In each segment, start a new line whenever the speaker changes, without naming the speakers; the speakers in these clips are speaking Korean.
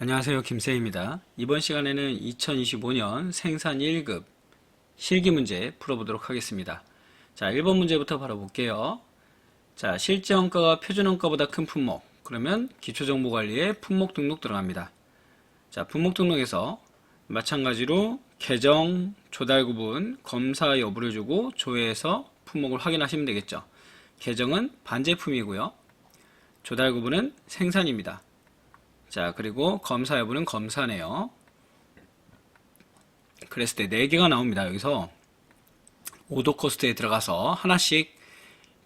안녕하세요. 김세희입니다. 이번 시간에는 2025년 생산 1급 실기 문제 풀어보도록 하겠습니다. 자, 1번 문제부터 바로 볼게요. 자, 실제 원가가 표준 원가보다 큰 품목. 그러면 기초정보관리에 품목 등록 들어갑니다. 자, 품목 등록에서 마찬가지로 계정, 조달 구분, 검사 여부를 주고 조회해서 품목을 확인하시면 되겠죠. 계정은 반제품이고요. 조달 구분은 생산입니다. 자, 그리고 검사 여부는 검사네요. 그랬을 때 4개가 나옵니다. 여기서 오도 코스트에 들어가서 하나씩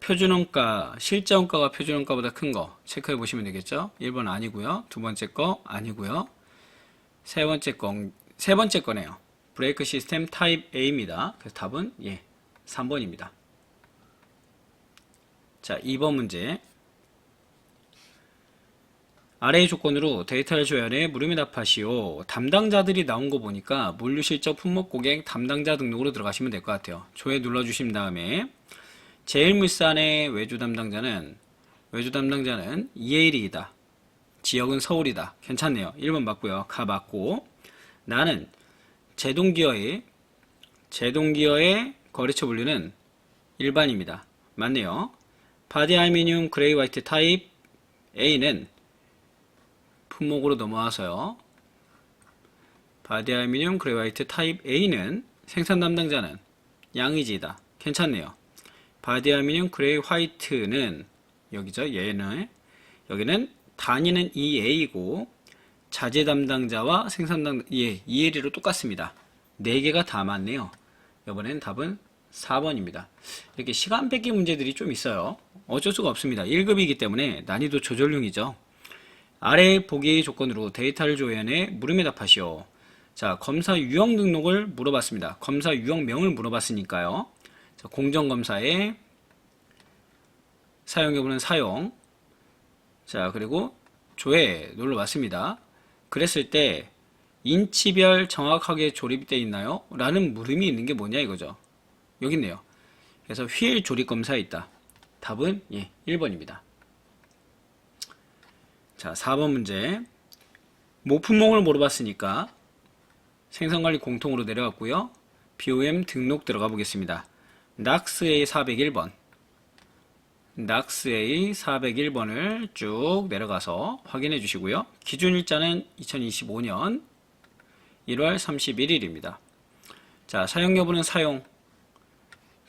표준원가, 실제원가가 표준원가보다 큰 거 체크해 보시면 되겠죠. 1번 아니고요. 두 번째 거 아니고요. 세 번째 거네요. 브레이크 시스템 타입 A입니다. 그래서 답은 3번입니다. 자, 2번 문제. 아래의 조건으로 데이터를 조회해 물음에 답하시오. 담당자들이 나온 거 보니까 물류실적 품목 고객 담당자 등록으로 들어가시면 될 것 같아요. 조회 눌러주신 다음에 제일물산의 외주 담당자는 이에일이다. 지역은 서울이다. 괜찮네요. 1번 맞고요. 가 맞고. 나는 제동기어의 거래처 분류는 일반입니다. 맞네요. 바디 알루미늄 그레이 화이트 타입 A는 품목으로 넘어와서요. 바디 알루미늄 그레이 화이트 타입 A는 생산 담당자는 양의지다. 괜찮네요. 바디 알루미늄 그레이 화이트는 여기죠. 여기는 단위는 EA이고 자재 담당자와 생산 담당자 EL이로 똑같습니다. 4개가 다 맞네요. 이번엔 답은 4번입니다. 이렇게 시간 뺏기 문제들이 좀 있어요. 어쩔 수가 없습니다. 1급이기 때문에 난이도 조절용이죠. 아래 보기의 조건으로 데이터를 조회해 물음에 답하시오. 자, 검사 유형 등록을 물어봤습니다. 검사 유형명을 물어봤으니까요. 자, 공정검사의 사용 여부는 사용. 자, 그리고 조회 눌러봤습니다. 그랬을 때 인치별 정확하게 조립되어 있나요? 라는 물음이 있는 게 뭐냐 이거죠. 여기 있네요. 그래서 휠 조립 검사에 있다. 답은 1번입니다. 자, 4번 문제. 모품목을 물어봤으니까 생산관리 공통으로 내려갔고요. BOM 등록 들어가 보겠습니다. 낙스A 401번. 낙스A 401번을 쭉 내려가서 확인해 주시고요. 기준 일자는 2025년 1월 31일입니다. 자, 사용 여부는 사용.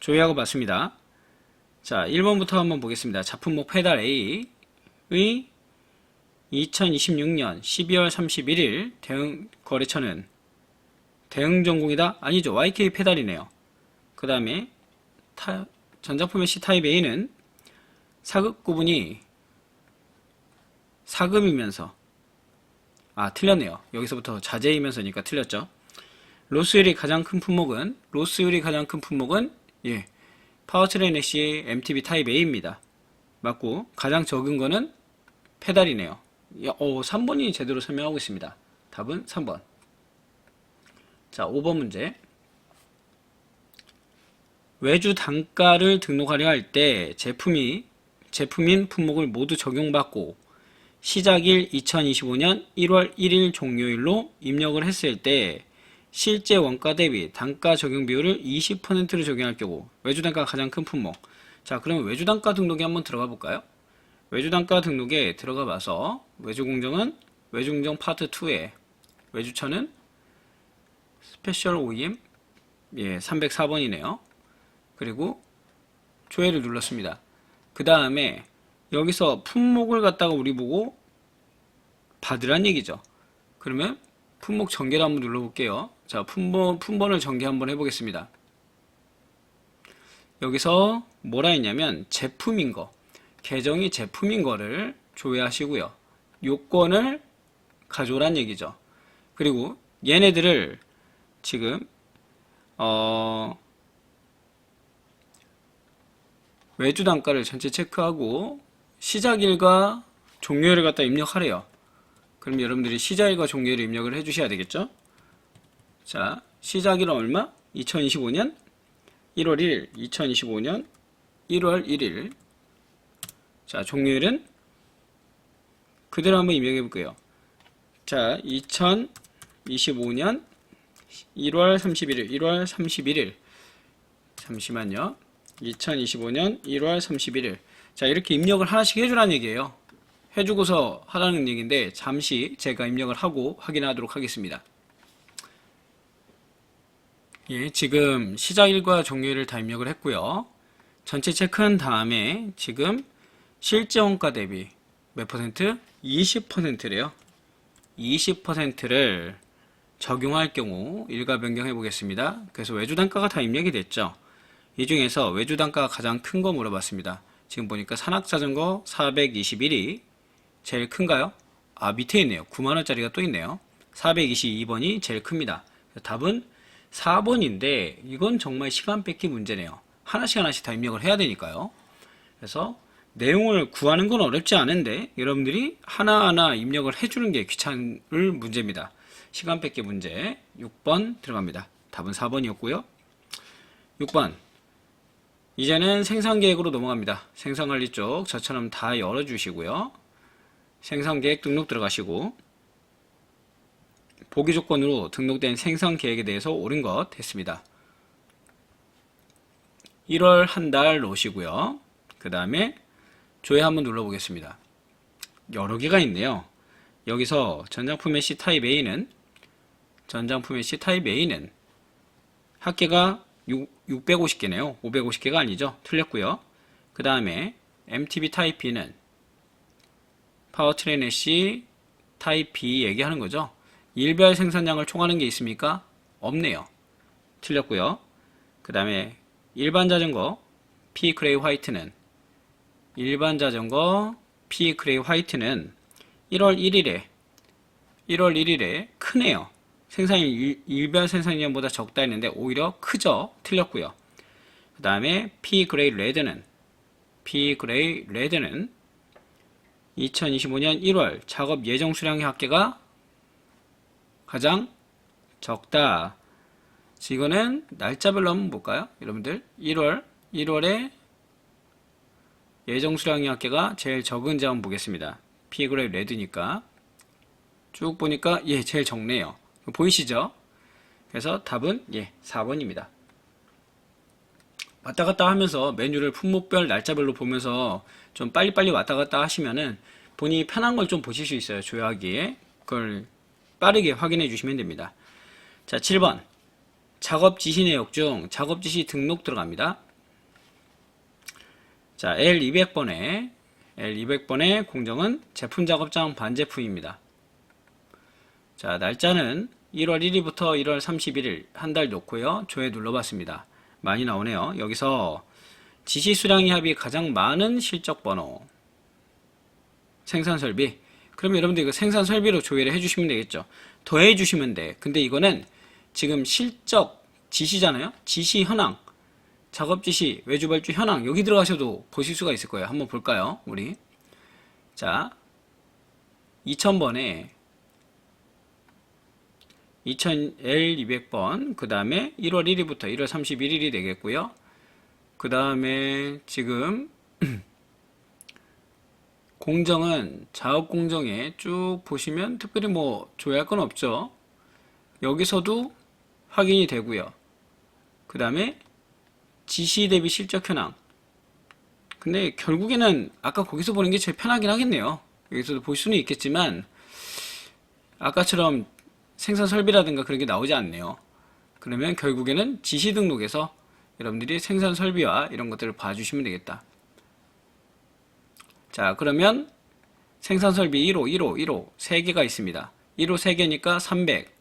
조회하고 봤습니다. 자, 1번부터 한번 보겠습니다. 자품목 페달 A의 2026년 12월 31일 대응 거래처는 대응전공이다? 아니죠. YK 페달이네요. 그 다음에 전자품의 C타입 A는 사급 구분이 사급이면서 틀렸네요. 여기서부터 자재이면서니까 틀렸죠. 로스율이 가장 큰 품목은 파워트레인 애쉬 MTB 타입 A입니다. 맞고 가장 적은 거는 페달이네요. 3번이 제대로 설명하고 있습니다. 답은 3번. 자, 5번 문제. 외주 단가를 등록하려 할 때 제품인 품목을 모두 적용받고 시작일 2025년 1월 1일 종료일로 입력을 했을 때 실제 원가 대비 단가 적용 비율을 20%로 적용할 경우 외주 단가가 가장 큰 품목. 자, 그러면 외주 단가 등록에 한번 들어가 볼까요? 외주단가 등록에 들어가 봐서 외주공정은 외주공정 파트 2에 외주처는 스페셜 OEM 304번이네요. 그리고 조회를 눌렀습니다. 그 다음에 여기서 품목을 갖다가 우리 보고 받으란 얘기죠. 그러면 품목 전개를 한번 눌러볼게요. 자, 품번을 전개 한번 해보겠습니다. 여기서 뭐라 했냐면 제품인 거, 계정이 제품인 거를 조회하시고요. 요건을 가져오란 얘기죠. 그리고 얘네들을 지금 외주 단가를 전체 체크하고 시작일과 종료일을 갖다 입력하래요. 그럼 여러분들이 시작일과 종료일을 입력을 해주셔야 되겠죠. 자, 시작일은 얼마? 2025년 1월 1일 2025년 1월 1일. 자, 종료일은 그대로 한번 입력해 볼게요. 자, 2025년 1월 31일, 1월 31일. 잠시만요. 2025년 1월 31일. 자, 이렇게 입력을 하나씩 해주라는 얘기예요. 해주고서 하라는 얘기인데, 잠시 제가 입력을 하고 확인하도록 하겠습니다. 예, 지금 시작일과 종료일을 다 입력을 했고요. 전체 체크한 다음에 지금 실제 원가 대비 몇 퍼센트? 20%래요. 20%를 적용할 경우 일괄 변경해 보겠습니다. 그래서 외주 단가가 다 입력이 됐죠. 이 중에서 외주 단가가 가장 큰 거 물어봤습니다. 지금 보니까 산악자전거 421이 제일 큰가요? 아, 밑에 있네요. 9만원짜리가 또 있네요. 422번이 제일 큽니다. 답은 4번인데 이건 정말 시간 뺏기 문제네요. 하나씩 하나씩 다 입력을 해야 되니까요. 그래서 내용을 구하는 건 어렵지 않은데 여러분들이 하나하나 입력을 해주는 게 귀찮을 문제입니다. 시간 뺏기 문제 6번 들어갑니다. 답은 4번이었고요. 6번 이제는 생산계획으로 넘어갑니다. 생산관리 쪽 저처럼 다 열어주시고요. 생산계획 등록 들어가시고 보기 조건으로 등록된 생산계획에 대해서 옳은 것 했습니다. 1월 한 달 놓으시고요. 그 다음에 조회 한번 눌러보겠습니다. 여러 개가 있네요. 여기서 전장품의 C타입 A는 합계가 650개네요. 550개가 아니죠. 틀렸고요. 그 다음에 MTB 타입 B는 파워트레인 애쉬 타입 B 얘기하는 거죠. 일별 생산량을 총하는 게 있습니까? 없네요. 틀렸고요. 그 다음에 일반 자전거 P 그레이 화이트는 1월 1일에 크네요. 생산일 일별 생산량보다 적다 했는데 오히려 크죠. 틀렸고요. 그 다음에 P 그레이 레드는 2025년 1월 작업 예정 수량의 합계가 가장 적다. 이거는 날짜별로 한번 볼까요? 여러분들 1월에 예정 수량의 합계가 제일 적은지 한번 보겠습니다. P 그레이 레드니까 쭉 보니까 제일 적네요. 보이시죠? 그래서 답은 4번입니다. 왔다 갔다 하면서 메뉴를 품목별 날짜별로 보면서 좀 빨리빨리 왔다 갔다 하시면은 본인이 편한 걸 좀 보실 수 있어요. 조회하기에. 그걸 빠르게 확인해 주시면 됩니다. 자, 7번. 작업 지시 내역 중 작업 지시 등록 들어갑니다. 자, L200번의 공정은 제품 작업장 반제품입니다. 자, 날짜는 1월 1일부터 1월 31일 한 달 놓고요. 조회 눌러봤습니다. 많이 나오네요. 여기서 지시 수량 합이 가장 많은 실적 번호 생산 설비. 그러면 여러분들 이거 생산 설비로 조회를 해주시면 되겠죠. 더해 주시면 돼. 근데 이거는 지금 실적 지시잖아요. 지시 현황, 작업 지시, 외주 발주 현황 여기 들어가셔도 보실 수가 있을 거예요. 한번 볼까요? 우리 자 2000번에 L200번 그 다음에 1월 1일부터 1월 31일이 되겠고요. 그 다음에 지금 공정은 작업 공정에 쭉 보시면 특별히 뭐 조회할 건 없죠. 여기서도 확인이 되고요. 그 다음에 지시 대비 실적 현황. 근데 결국에는 아까 거기서 보는 게 제일 편하긴 하겠네요. 여기서도 볼 수는 있겠지만 아까처럼 생산 설비라든가 그런 게 나오지 않네요. 그러면 결국에는 지시 등록에서 여러분들이 생산 설비와 이런 것들을 봐주시면 되겠다. 자, 그러면 생산 설비 1호 3개가 있습니다. 1호 3개니까 300,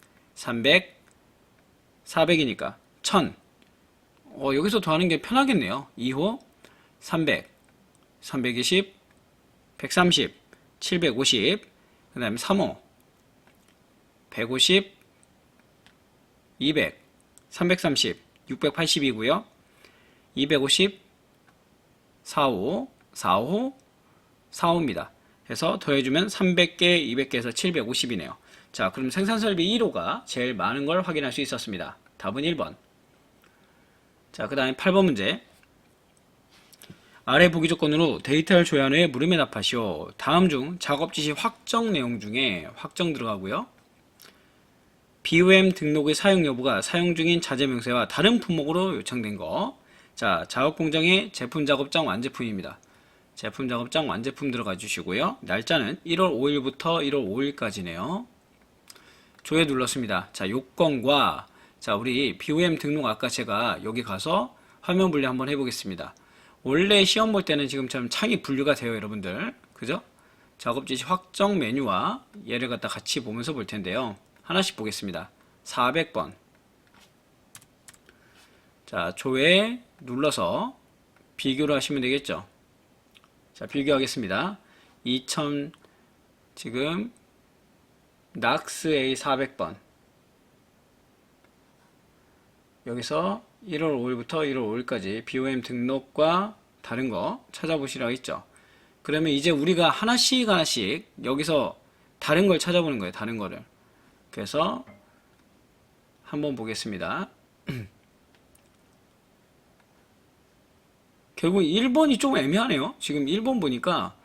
400이니까 1000. 여기서 더하는 게 편하겠네요. 2호 300, 320, 130, 750, 그 다음에 3호 150, 200, 330, 680이고요. 250, 4호, 4호입니다. 해서 더해주면 300개, 200개에서 750이네요. 자, 그럼 생산설비 1호가 제일 많은 걸 확인할 수 있었습니다. 답은 1번. 자, 그 다음에 8번 문제. 아래 보기 조건으로 데이터를 조회한 후에 물음에 답하시오. 다음 중 작업 지시 확정 내용 중에 확정 들어가고요. BOM 등록의 사용 여부가 사용 중인 자재 명세와 다른 품목으로 요청된 거. 자, 작업 공정의 제품 작업장 완제품입니다. 제품 작업장 완제품 들어가 주시고요. 날짜는 1월 5일부터 1월 5일까지네요. 조회 눌렀습니다. 자, 요건과 자, 우리 BOM 등록 아까 제가 여기 가서 화면 분류 한번 해보겠습니다. 원래 시험 볼 때는 지금처럼 창이 분류가 돼요, 여러분들. 그죠? 작업 지시 확정 메뉴와 얘를 갖다 같이 보면서 볼 텐데요. 하나씩 보겠습니다. 400번. 자, 조회 눌러서 비교를 하시면 되겠죠. 자, 비교하겠습니다. 2000 지금 낙스 A 400번. 여기서 1월 5일부터 1월 5일까지 BOM 등록과 다른 거 찾아보시라고 했죠. 그러면 이제 우리가 하나씩 여기서 다른 걸 찾아보는 거예요. 다른 거를. 그래서 한번 보겠습니다. 결국 1번이 좀 애매하네요. 지금 1번 보니까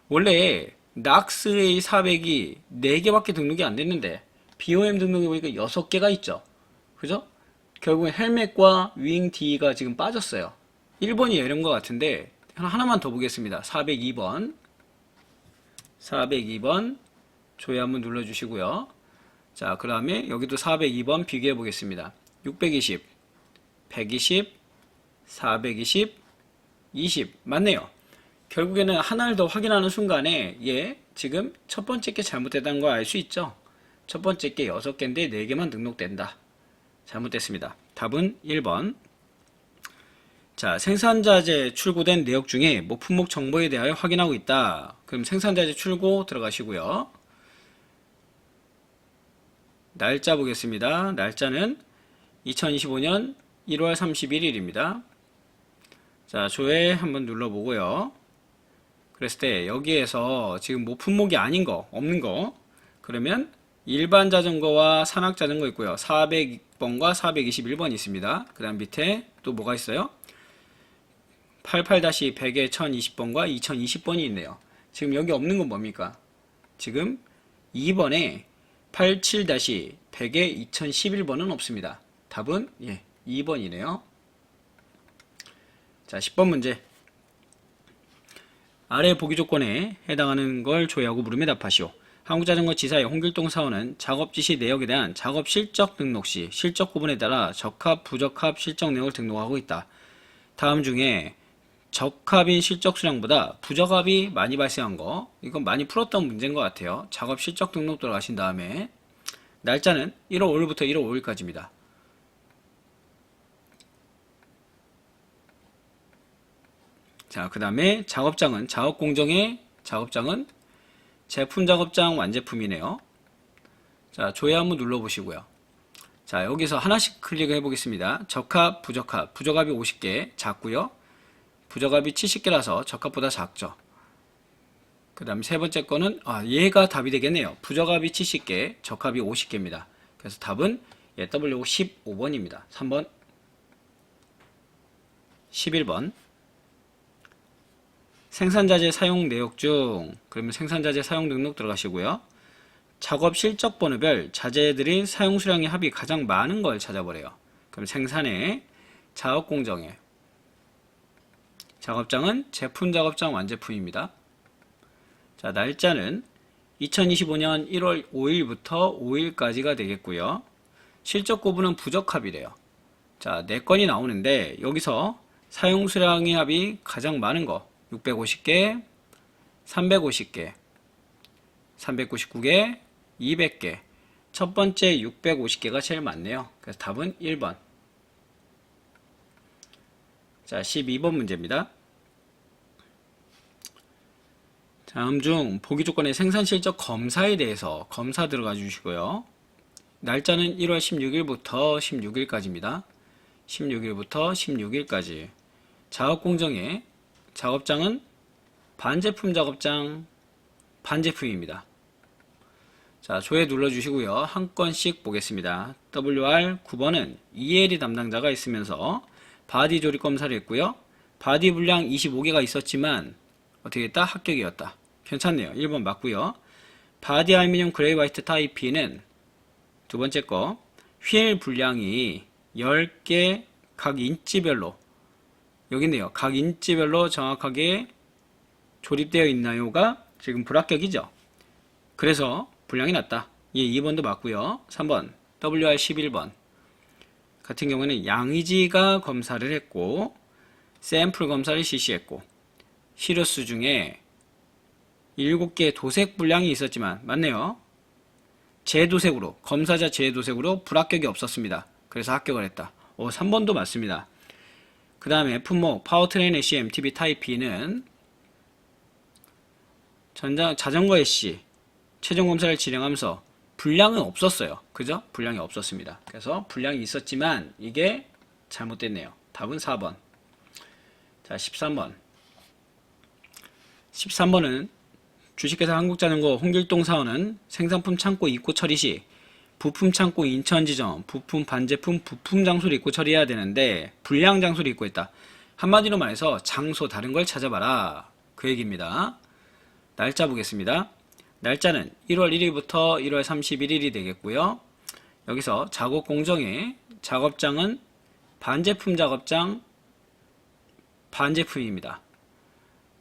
원래 낙스A 400이 4개밖에 등록이 안 됐는데 BOM 등록해 보니까 6개가 있죠. 그죠? 결국엔 헬멧과 윙 D가 지금 빠졌어요. 1번이 이런 것 같은데 하나만 더 보겠습니다. 402번 402번 조회 한번 눌러주시고요. 자, 그 다음에 여기도 402번 비교해 보겠습니다. 620, 120, 420, 20 맞네요. 결국에는 하나를 더 확인하는 순간에 지금 첫 번째 게 잘못됐다는 걸 알 수 있죠. 첫 번째 게 6개인데 4개만 등록된다. 잘못됐습니다. 답은 1번. 자, 생산자재 출고된 내역 중에 품목 정보에 대하여 확인하고 있다. 그럼 생산자재 출고 들어가시고요. 날짜 보겠습니다. 날짜는 2025년 1월 31일입니다. 자, 조회 한번 눌러보고요. 그랬을 때 여기에서 지금 품목이 아닌 거, 없는 거, 그러면 일반 자전거와 산악 자전거 있고요. 400번과 421번이 있습니다. 그 다음 밑에 또 뭐가 있어요? 88-100에 1020번과 2020번이 있네요. 지금 여기 없는 건 뭡니까? 지금 2번에 87-100에 2011번은 없습니다. 답은 2번이네요. 자, 10번 문제. 아래 보기 조건에 해당하는 걸 조회하고 물음에 답하시오. 한국자전거 지사의 홍길동 사원은 작업 지시 내역에 대한 작업 실적 등록 시 실적 구분에 따라 적합, 부적합 실적 내역을 등록하고 있다. 다음 중에 적합인 실적 수량보다 부적합이 많이 발생한 거, 이건 많이 풀었던 문제인 것 같아요. 작업 실적 등록 들어가신 다음에 날짜는 1월 5일부터 1월 5일까지입니다. 자, 그 다음에 작업장은 작업공정의 작업장은 제품 작업장 완제품이네요. 자, 조회 한번 눌러보시고요. 자, 여기서 하나씩 클릭을 해보겠습니다. 적합, 부적합. 부적합이 50개 작고요. 부적합이 70개라서 적합보다 작죠. 그 다음에 세 번째 거는 얘가 답이 되겠네요. 부적합이 70개, 적합이 50개입니다. 그래서 답은 W 15번입니다. 3번, 11번. 생산자재 사용 내역 중, 그러면 생산자재 사용 등록 들어가시고요. 작업 실적 번호별 자재들의 사용 수량의 합이 가장 많은 걸 찾아보래요. 그럼 생산에, 작업 공정에, 작업장은 제품 작업장 완제품입니다. 자, 날짜는 2025년 1월 5일부터 5일까지가 되겠고요. 실적 구분은 부적합이래요. 자, 4건이 나오는데 여기서 사용 수량의 합이 가장 많은 거 650개, 350개, 399개, 200개. 첫 번째 650개가 제일 많네요. 그래서 답은 1번. 자, 12번 문제입니다. 다음 중 보기 조건의 생산 실적 검사에 대해서 검사 들어가 주시고요. 날짜는 1월 16일부터 16일까지입니다. 16일부터 16일까지. 작업 공정에 작업장은 반제품 작업장 반제품입니다. 자, 조회 눌러주시고요. 한 건씩 보겠습니다. WR 9번은 EL이 담당자가 있으면서 바디 조립 검사를 했고요. 바디 분량 25개가 있었지만 어떻게 됐다? 합격이었다. 괜찮네요. 1번 맞고요. 바디 알루미늄 그레이 화이트 타입 B는 두 번째 거 휠 분량이 10개 각 인치별로 여기 있네요. 각 인치별로 정확하게 조립되어 있나요가 지금 불합격이죠. 그래서 분량이 낮다. 예, 2번도 맞고요. 3번 WR11번 같은 경우는 양의지가 검사를 했고 샘플 검사를 실시했고 시루스 중에 7개의 도색 분량이 있었지만 맞네요. 재도색으로 검사자 재도색으로 불합격이 없었습니다. 그래서 합격을 했다. 3번도 맞습니다. 그 다음에 품목 파워트레인 애쉬 MTB 타입 B는 자전거 애쉬 최종 검사를 진행하면서 분량은 없었어요. 그죠? 분량이 없었습니다. 그래서 분량이 있었지만 이게 잘못됐네요. 답은 4번. 자, 13번. 13번은 주식회사 한국자전거 홍길동 사원은 생산품 창고 입고 처리 시 부품 창고 인천 지점, 부품 반제품 부품 장소를 입고 처리해야 되는데 불량 장소를 입고 있다. 한마디로 말해서 장소 다른 걸 찾아봐라. 그 얘기입니다. 날짜 보겠습니다. 날짜는 1월 1일부터 1월 31일이 되겠고요. 여기서 작업 공정의 작업장은 반제품 작업장 반제품입니다.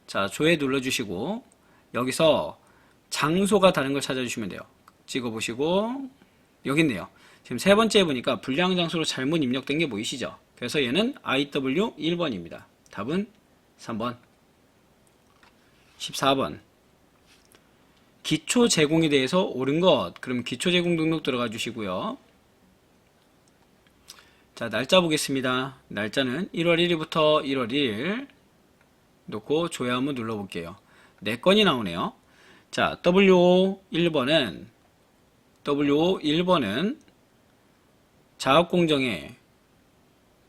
자, 조회 눌러주시고 여기서 장소가 다른 걸 찾아주시면 돼요. 찍어보시고 여기 있네요. 지금 세 번째 보니까 불량 장소로 잘못 입력된 게 보이시죠? 그래서 얘는 IW 1번입니다. 답은 3번. 14번. 기초 제공에 대해서 옳은 것. 그럼 기초 제공 등록 들어가 주시고요. 자, 날짜 보겠습니다. 날짜는 1월 1일부터 1월 1일 놓고 조회 한번 눌러볼게요. 4건이 나오네요. 자, WO1번은 작업공정에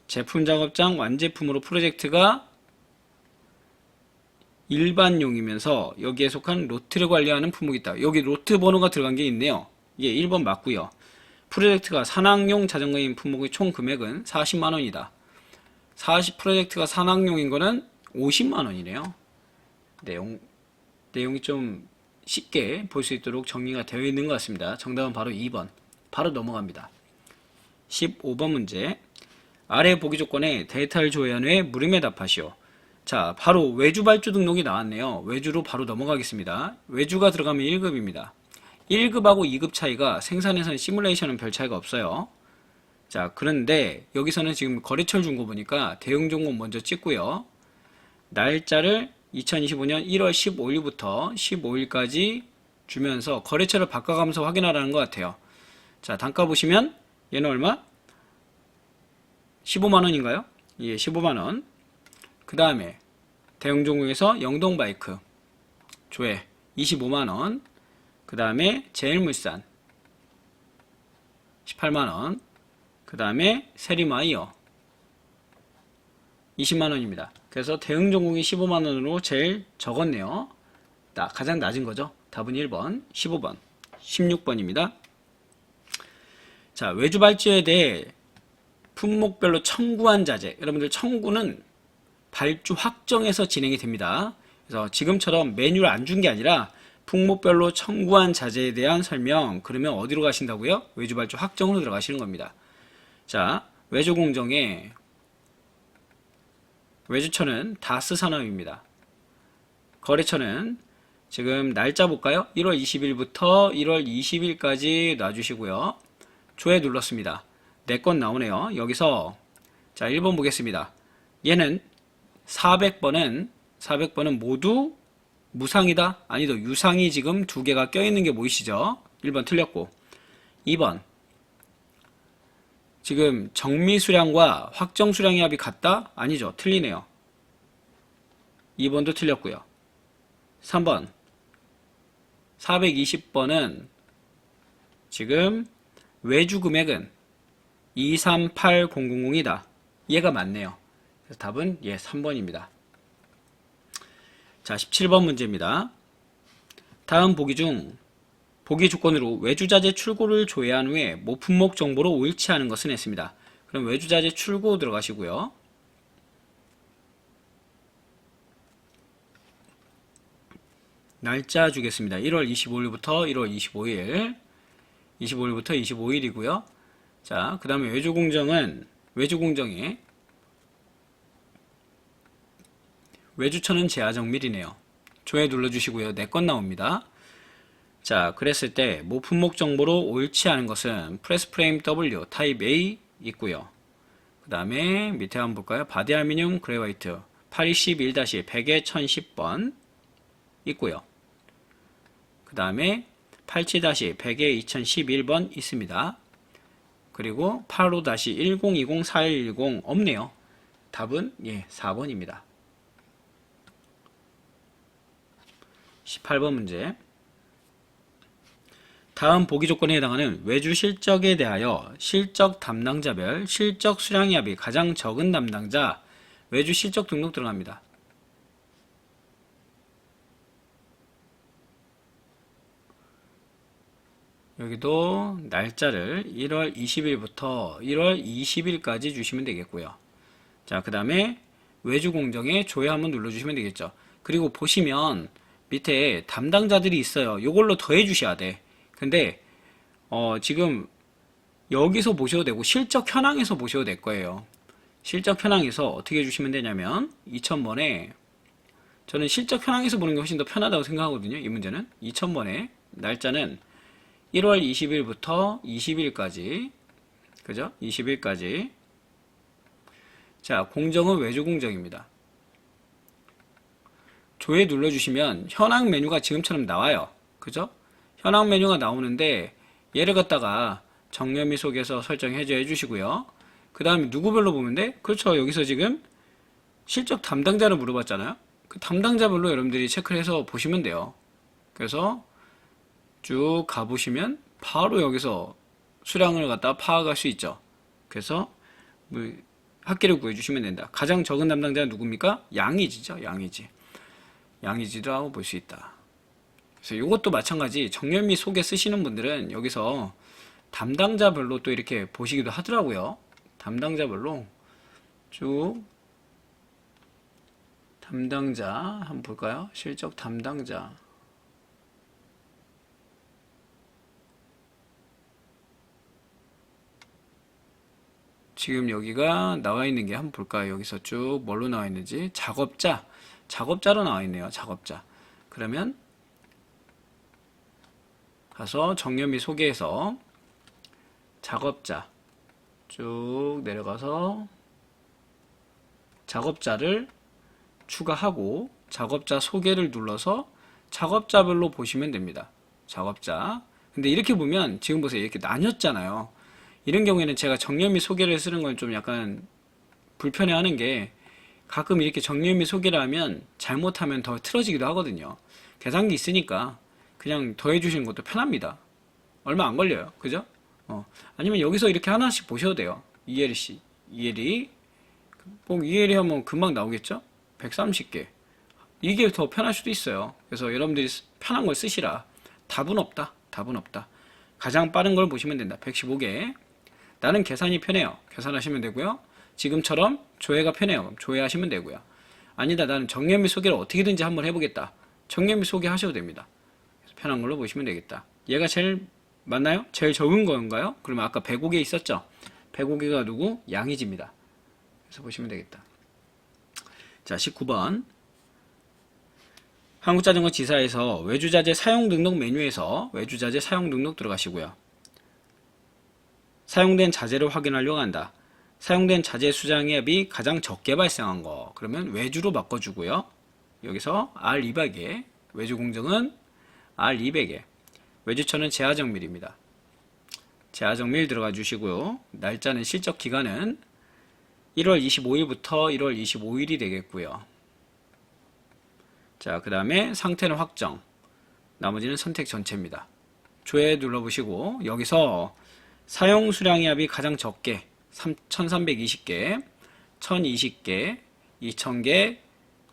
제품 작업장 완제품으로 프로젝트가 일반용이면서 여기에 속한 로트를 관리하는 품목이 있다. 여기 로트 번호가 들어간 게 있네요. 예, 1번 맞고요. 프로젝트가 산악용 자전거인 품목의 총 금액은 40만원이다. 프로젝트가 산악용인 거는 50만원이네요. 내용이 좀 쉽게 볼 수 있도록 정리가 되어 있는 것 같습니다. 정답은 바로 2번. 바로 넘어갑니다. 15번 문제. 아래 보기 조건에 데이터를 조회한 후에 물음에 답하시오. 자, 바로 외주 발주 등록이 나왔네요. 외주로 바로 넘어가겠습니다. 외주가 들어가면 1급입니다. 1급하고 2급 차이가 생산에서는 시뮬레이션은 별 차이가 없어요. 자, 그런데 여기서는 지금 거래처를 준 거 보니까 대응 종목 먼저 찍고요. 날짜를 2025년 1월 15일부터 15일까지 주면서 거래처를 바꿔가면서 확인하라는 것 같아요. 자, 단가 보시면 얘는 얼마? 15만원인가요? 예, 15만원. 그 다음에 대형 종목에서 영동바이크 조회 25만원. 그 다음에 제일물산 18만원. 그 다음에 세리마이어 20만원입니다. 그래서 대응 종목이 15만원으로 제일 적었네요. 가장 낮은 거죠. 답은 1번, 15번, 16번입니다. 자, 외주 발주에 대해 품목별로 청구한 자재. 여러분들 청구는 발주 확정에서 진행이 됩니다. 그래서 지금처럼 메뉴를 안 준 게 아니라 품목별로 청구한 자재에 대한 설명. 그러면 어디로 가신다고요? 외주 발주 확정으로 들어가시는 겁니다. 자, 외주 공정에 외주처는 다스 산업입니다. 거래처는 지금 날짜 볼까요? 1월 20일부터 1월 20일까지 놔주시고요. 조회 눌렀습니다. 4건 나오네요. 여기서 자, 1번 보겠습니다. 얘는 400번은 모두 무상이다? 아니다. 유상이 지금 2개가 껴있는 게 보이시죠? 1번 틀렸고 2번 지금 정미수량과 확정수량의 합이 같다? 아니죠. 틀리네요. 2번도 틀렸고요. 3번 420번은 지금 외주 금액은 238000이다. 얘가 맞네요. 그래서 답은 3번입니다. 자, 17번 문제입니다. 다음 보기 중 보기 조건으로 외주자재 출고를 조회한 후에 모품목 정보로 옳지 않은 것은 했습니다. 그럼 외주자재 출고 들어가시고요. 날짜 주겠습니다. 1월 25일부터 1월 25일. 25일부터 25일이고요. 자, 그 다음에 외주공정은, 외주공정에, 외주처는 제하정밀이네요. 조회 눌러주시고요. 네 건 나옵니다. 자, 그랬을 때 모품목 정보로 옳지 않은 것은 프레스 프레임 W 타입 A 있고요. 그 다음에 밑에 한번 볼까요? 바디 알루미늄 그레이화이트 821-100에 1010번 있고요. 그 다음에 87-100에 2011번 있습니다. 그리고 85-1020-4110 없네요. 답은 4번입니다. 18번 문제. 다음 보기 조건에 해당하는 외주 실적에 대하여 실적 담당자별 실적 수량이합이 가장 적은 담당자 외주 실적 등록 들어갑니다. 여기도 날짜를 1월 20일부터 1월 20일까지 주시면 되겠고요. 자, 그 다음에 외주 공정에 조회 한번 눌러주시면 되겠죠. 그리고 보시면 밑에 담당자들이 있어요. 이걸로 더해 주셔야 돼. 근데 지금 여기서 보셔도 되고 실적 현황에서 보셔도 될 거예요. 실적 현황에서 어떻게 해주시면 되냐면 2000번에 저는 실적 현황에서 보는 게 훨씬 더 편하다고 생각하거든요. 이 문제는 2000번에 날짜는 1월 20일부터 20일까지 그죠? 20일까지. 자, 공정은 외주 공정입니다. 조회 눌러주시면 현황 메뉴가 지금처럼 나와요. 그죠? 현황 메뉴가 나오는데 얘를 갖다가 정렬 속에서 설정해줘 해주시고요. 그 다음에 누구별로 보면 돼? 그렇죠. 여기서 지금 실적 담당자를 물어봤잖아요. 그 담당자별로 여러분들이 체크를 해서 보시면 돼요. 그래서 쭉 가보시면 바로 여기서 수량을 갖다가 파악할 수 있죠. 그래서 합계를 구해주시면 된다. 가장 적은 담당자가 누굽니까? 양이지죠. 양이지. 양이지라고 볼 수 있다. 그래서 이것도 마찬가지 정렬 및 소개 쓰시는 분들은 여기서 담당자별로 또 이렇게 보시기도 하더라고요. 담당자별로 쭉 담당자 한번 볼까요? 실적 담당자 지금 여기가 나와 있는 게 한번 볼까요? 여기서 쭉 뭘로 나와 있는지 작업자로 나와 있네요. 작업자. 그러면 가서 정렬 및 소개에서 작업자 쭉 내려가서 작업자를 추가하고 작업자 소개를 눌러서 작업자별로 보시면 됩니다. 작업자. 근데 이렇게 보면 지금 보세요. 이렇게 나뉘었잖아요. 이런 경우에는 제가 정렬 및 소개를 쓰는 건 좀 약간 불편해하는 게 가끔 이렇게 정렬 및 소개를 하면 잘못하면 더 틀어지기도 하거든요. 계산기 있으니까 그냥 더해주시는 것도 편합니다. 얼마 안 걸려요. 그죠? 아니면 여기서 이렇게 하나씩 보셔도 돼요. ELC, ELE. 꼭 ELE 하면 금방 나오겠죠? 130개. 이게 더 편할 수도 있어요. 그래서 여러분들이 편한 걸 쓰시라. 답은 없다. 답은 없다. 가장 빠른 걸 보시면 된다. 115개. 나는 계산이 편해요. 계산하시면 되고요. 지금처럼 조회가 편해요. 그럼 조회하시면 되고요. 아니다. 나는 정렬 및 소개를 어떻게든지 한번 해보겠다. 정렬 및 소개 하셔도 됩니다. 그래서 편한 걸로 보시면 되겠다. 얘가 제일 맞나요? 제일 적은 건가요? 그러면 아까 105개 있었죠? 105개가 누구? 양이지입니다. 그래서 보시면 되겠다. 자, 19번. 한국자전거 지사에서 외주자재 사용 등록 메뉴에서 외주자재 사용 등록 들어가시고요. 사용된 자재를 확인하려고 한다. 사용된 자재 수량액이 가장 적게 발생한 거. 그러면 외주로 바꿔주고요. 여기서 R200에, 외주 공정은 R200에, 외주처는 제하정밀입니다. 제하정밀 들어가 주시고요. 날짜는 실적 기간은 1월 25일부터 1월 25일이 되겠고요. 자, 그 다음에 상태는 확정. 나머지는 선택 전체입니다. 조회 눌러보시고 여기서 사용 수량이합이 가장 적게 1320개, 1020개, 2000개,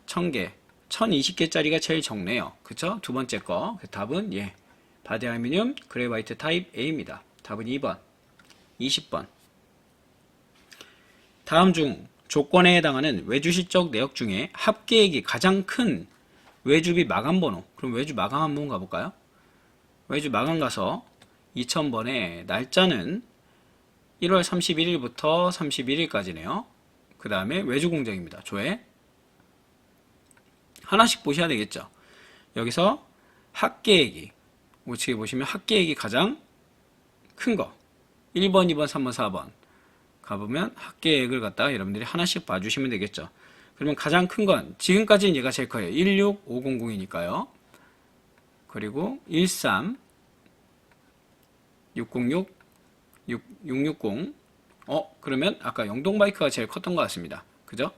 1000개, 1020개짜리가 제일 적네요. 그쵸? 두 번째 거. 답은 바디 알루미늄 그레이화이트 타입 A입니다. 답은 2번. 20번. 다음 중 조건에 해당하는 외주 실적 내역 중에 합계액이 가장 큰 외주비 마감 번호. 그럼 외주 마감 한번 가볼까요? 외주 마감 가서 2000번에 날짜는 1월 31일부터 31일까지네요. 그 다음에 외주 공정입니다. 조회. 하나씩 보셔야 되겠죠. 여기서 합계액이, 우측에 보시면 합계액이 가장 큰 거. 1번, 2번, 3번, 4번. 가보면 합계액을 갖다가 여러분들이 하나씩 봐주시면 되겠죠. 그러면 가장 큰 건, 지금까지는 얘가 제일 커요. 16500이니까요. 그리고 13, 606, 660. 그러면 아까 영동바이크가 제일 컸던 것 같습니다. 그죠?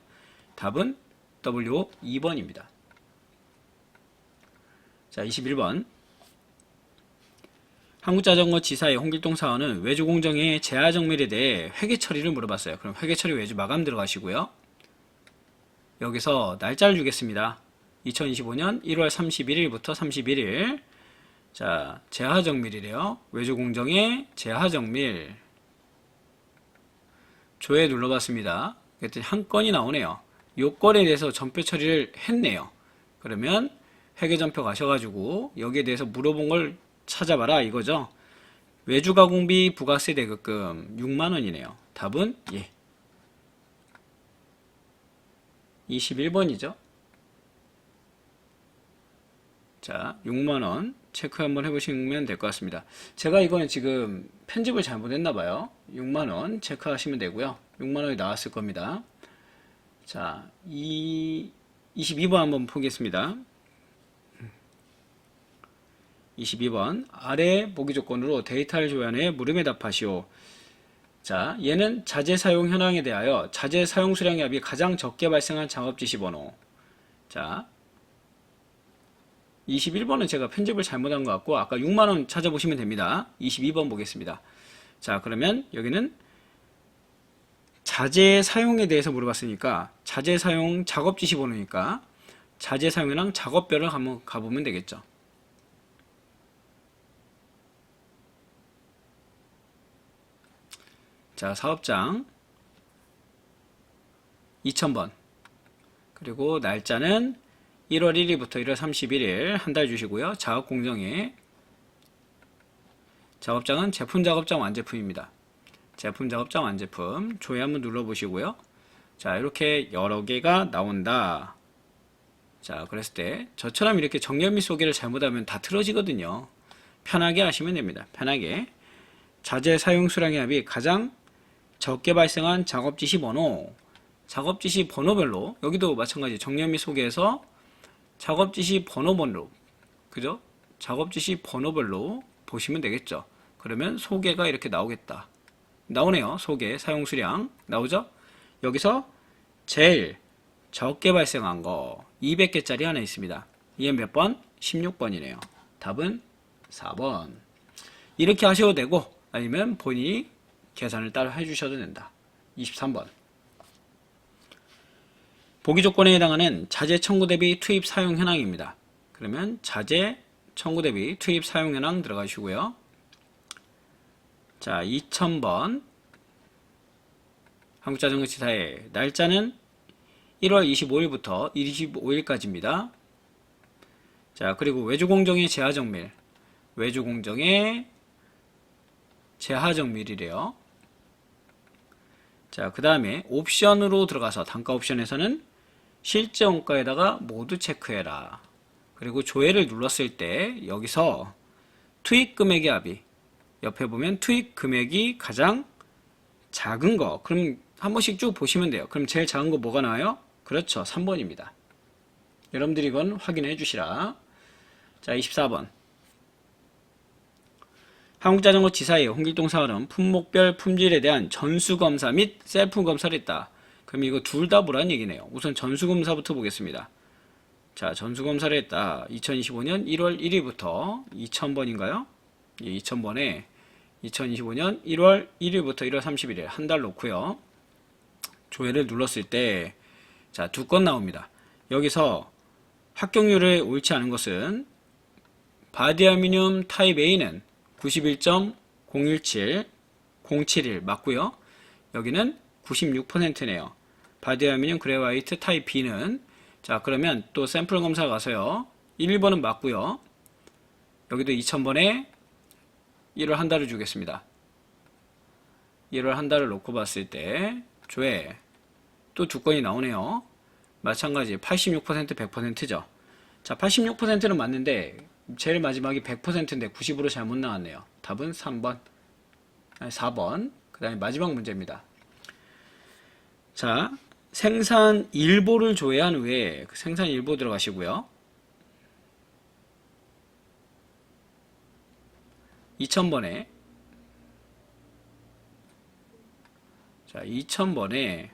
답은 W 2번입니다. 자, 21번. 한국자전거 지사의 홍길동 사원은 외주공정의 재하정밀에 대해 회계 처리를 물어봤어요. 그럼 회계 처리 외주 마감 들어가시고요. 여기서 날짜를 주겠습니다. 2025년 1월 31일부터 31일. 자, 재하정밀이래요. 외주공정의 재하정밀. 조회 눌러봤습니다. 그랬더니 한 건이 나오네요. 요 건에 대해서 전표 처리를 했네요. 그러면 회계전표 가셔가지고 여기에 대해서 물어본 걸 찾아봐라 이거죠. 외주가공비 부가세 대급금 6만원이네요. 답은 예. 21번이죠. 자, 6만원 체크 한번 해보시면 될 것 같습니다. 제가 이거는 지금 편집을 잘못했나봐요. 6만원 체크하시면 되고요. 6만원이 나왔을 겁니다. 자, 22번 한번 보겠습니다. 22번. 아래 보기 조건으로 데이터를 조회해 물음에 답하시오. 자, 얘는 자재 사용 현황에 대하여 자재 사용 수량의 합이 가장 적게 발생한 작업 지시 번호. 자, 21번은 제가 편집을 잘못한 것 같고 아까 6만원 찾아보시면 됩니다. 22번 보겠습니다. 자, 그러면 여기는 자재 사용에 대해서 물어봤으니까 자재 사용 작업 지시 번호니까 자재 사용이랑 작업별을 한번 가보면 되겠죠. 자, 사업장 2000번. 그리고 날짜는 1월 1일부터 1월 31일 한 달 주시고요. 작업 공정에 작업장은 제품 작업장 완제품입니다. 제품 작업장 완제품 조회 한번 눌러보시고요. 자, 이렇게 여러 개가 나온다. 자, 그랬을 때 저처럼 이렇게 정렬 및 소개를 잘못하면 다 틀어지거든요. 편하게 하시면 됩니다. 편하게. 자재 사용 수량의 합이 가장 적게 발생한 작업 지시 번호. 작업 지시 번호별로 여기도 마찬가지 정렬 및 소개에서 작업 지시 번호별로, 그죠? 작업 지시 번호별로 보시면 되겠죠. 그러면 소개가 이렇게 나오겠다. 나오네요. 소개, 사용 수량 나오죠? 여기서 제일 적게 발생한 거 200개짜리 하나 있습니다. 이게 몇 번? 16번이네요. 답은 4번. 이렇게 하셔도 되고 아니면 본인이 계산을 따로 해주셔도 된다. 23번. 보기 조건에 해당하는 자재 청구 대비 투입 사용 현황입니다. 그러면 자재 청구 대비 투입 사용 현황 들어가시고요. 자, 2000번 한국자전거 지사의 날짜는 1월 25일부터 25일까지입니다. 자, 그리고 외주공정의 재하정밀. 외주공정의 재하정밀이래요. 자, 그 다음에 옵션으로 들어가서 단가 옵션에서는 실제 원가에다가 모두 체크해라. 그리고 조회를 눌렀을 때 여기서 투입 금액의 합이 옆에 보면 투입 금액이 가장 작은 거. 그럼 한 번씩 쭉 보시면 돼요. 그럼 제일 작은 거 뭐가 나와요? 그렇죠. 3번입니다. 여러분들이 이건 확인해 주시라. 자, 24번. 한국자전거 지사의 홍길동 사원은 품목별 품질에 대한 전수검사 및 셀프검사를 했다. 그럼 이거 둘 다 뭐란 얘기네요. 우선 전수검사부터 보겠습니다. 자, 전수검사를 했다. 2025년 1월 1일부터 2000번인가요? 예, 2000번에 2025년 1월 1일부터 1월 31일 한 달 놓고요. 조회를 눌렀을 때 자, 두 건 나옵니다. 여기서 합격률을 옳지 않은 것은 바디알루미늄 타입 A는 91.017, 071 맞고요. 여기는 96%네요. 바디알루미늄 그레이화이트 타입 B는 자, 그러면 또 샘플 검사 가서요. 1번은 맞고요. 여기도 2000번에 1월 한 달을 주겠습니다. 1월 한 달을 놓고 봤을 때 조회 또 두 건이 나오네요. 마찬가지 86% 100%죠. 자, 86%는 맞는데 제일 마지막이 100%인데 90으로 잘못 나왔네요. 답은 3번, 아니 4번. 그 다음에 마지막 문제입니다. 자, 생산 일보를 조회한 후에 그 생산 일보 들어가시고요. 2000번에 자, 2000번에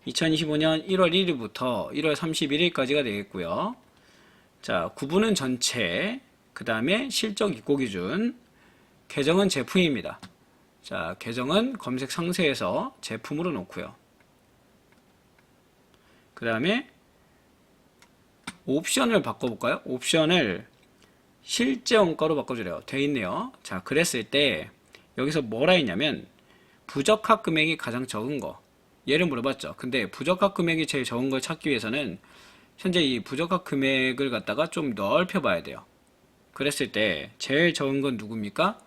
2025년 1월 1일부터 1월 31일까지가 되겠고요. 자, 구분은 전체, 그 다음에 실적 입고 기준, 계정은 제품입니다. 자, 계정은 검색 상세에서 제품으로 놓고요. 그 다음에 옵션을 바꿔볼까요? 옵션을 실제 원가로 바꿔주래요. 돼 있네요. 자, 그랬을 때 여기서 뭐라 했냐면 부적합 금액이 가장 적은 거 얘를 물어봤죠. 근데 부적합 금액이 제일 적은 걸 찾기 위해서는 현재 이 부적합 금액을 갖다가 좀 넓혀 봐야 돼요. 그랬을 때 제일 적은 건 누굽니까?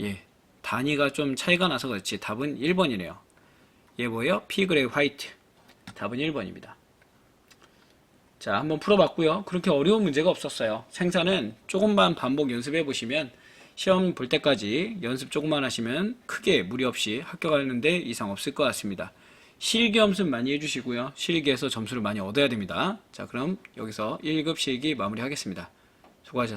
예, 단위가 좀 차이가 나서 그렇지 답은 1번이네요. 얘 뭐예요? 피그레이 화이트. 답은 1번입니다. 자, 한번 풀어봤고요. 그렇게 어려운 문제가 없었어요. 생산은 조금만 반복 연습해 보시면 시험 볼 때까지 연습 조금만 하시면 크게 무리 없이 합격하는데 이상 없을 것 같습니다. 실기 연습 많이 해주시고요. 실기에서 점수를 많이 얻어야 됩니다. 자, 그럼 여기서 1급 실기 마무리하겠습니다. 수고하셨습니다.